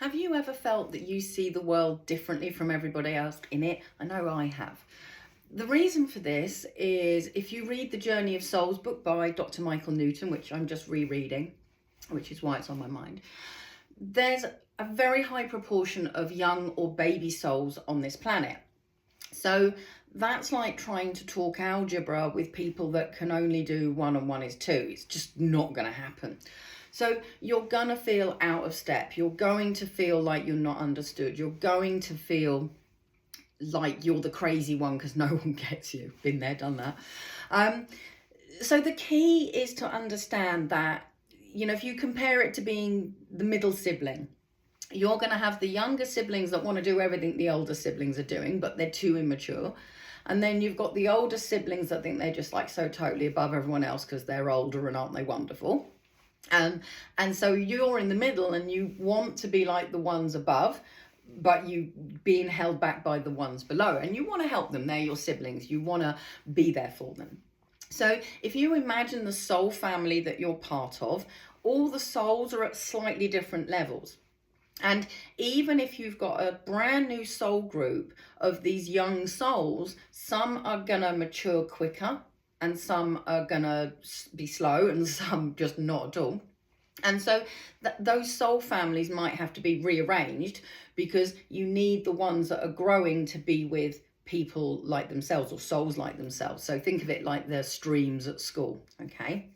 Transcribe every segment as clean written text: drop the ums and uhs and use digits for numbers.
Have you ever felt that you see the world differently from everybody else in it? I know I have. The reason for this is if you read The Journey of Souls book by Dr. Michael Newton, which I'm just rereading, which is why it's on my mind, there's a very high proportion of young or baby souls on this planet. So that's like trying to talk algebra with people that can only do 1 and 1 is 2. It's just not going to happen. So you're going to feel out of step. You're going to feel like you're not understood. You're going to feel like you're the crazy one because no one gets you. Been there, done that. So the key is to understand that, if you compare it to being the middle sibling, you're going to have the younger siblings that want to do everything the older siblings are doing, but they're too immature. And then you've got the older siblings that think they're just like so totally above everyone else because they're older and aren't they wonderful? And so you're in the middle and you want to be like the ones above, but you being held back by the ones below, and you want to help them. They're your siblings. You want to be there for them. So if you imagine the soul family that you're part of, all the souls are at slightly different levels. And even if you've got a brand new soul group of these young souls, some are going to mature quicker and some are going to be slow and some just not at all. And so those soul families might have to be rearranged because you need the ones that are growing to be with people like themselves or souls like themselves. So think of it like the streams at school, okay?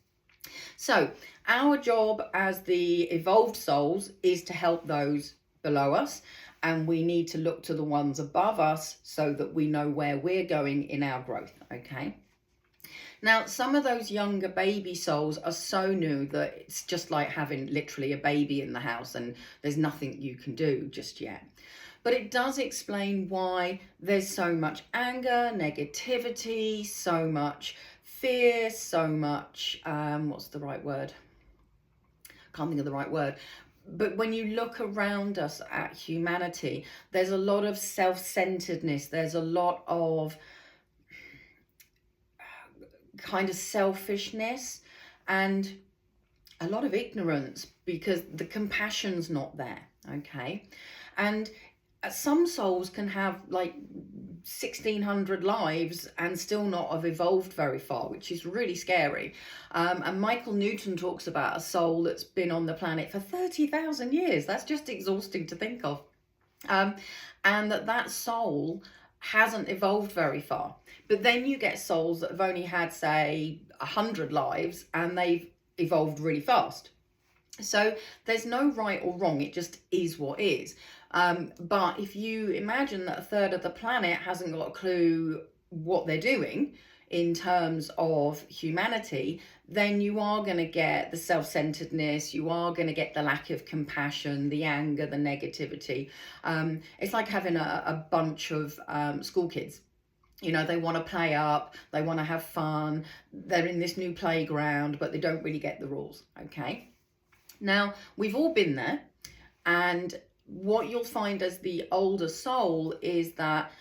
So our job as the evolved souls is to help those below us, and we need to look to the ones above us so that we know where we're going in our growth, okay? Now, some of those younger baby souls are so new that it's just like having literally a baby in the house and there's nothing you can do just yet. But it does explain why there's so much anger, negativity, so much fear, so much, what's the right word? Can't think of the right word. But when you look around us at humanity, there's a lot of self-centeredness. There's a lot of kind of selfishness and a lot of ignorance because the compassion's not there, okay? And some souls can have like 1,600 lives and still not have evolved very far, which is really scary. And Michael Newton talks about a soul that's been on the planet for 30,000 years. That's just exhausting to think of. And that soul hasn't evolved very far. But then you get souls that have only had, say, 100 lives and they've evolved really fast. So there's no right or wrong, it just is what is. But if you imagine that a third of the planet hasn't got a clue what they're doing in terms of humanity, then you are going to get the self-centeredness, you are going to get the lack of compassion, the anger, the negativity. It's like having a bunch of school kids. They want to play up, they want to have fun, they're in this new playground, but they don't really get the rules, okay? Now, we've all been there, and what you'll find as the older soul is that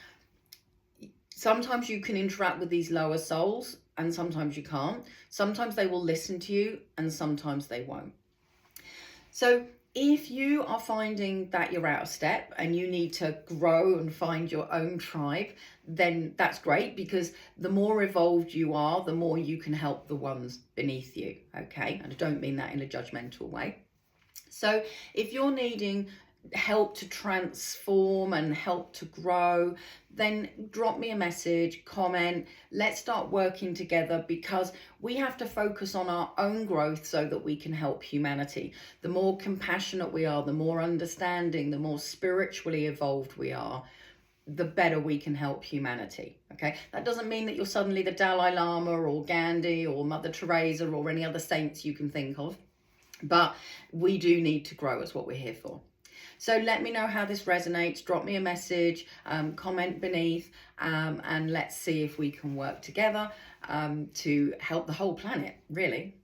sometimes you can interact with these lower souls and sometimes you can't. Sometimes they will listen to you and sometimes they won't. So if you are finding that you're out of step and you need to grow and find your own tribe, then that's great, because the more evolved you are, the more you can help the ones beneath you, okay? And I don't mean that in a judgmental way. So if you're needing help to transform and help to grow, then drop me a message, comment, let's start working together, because we have to focus on our own growth so that we can help humanity. The more compassionate we are, the more understanding, the more spiritually evolved we are, the better we can help humanity, okay? That doesn't mean that you're suddenly the Dalai Lama or Gandhi or Mother Teresa or any other saints you can think of, but we do need to grow. Is what we're here for. So let me know how this resonates, drop me a message, comment beneath, and let's see if we can work together to help the whole planet, really.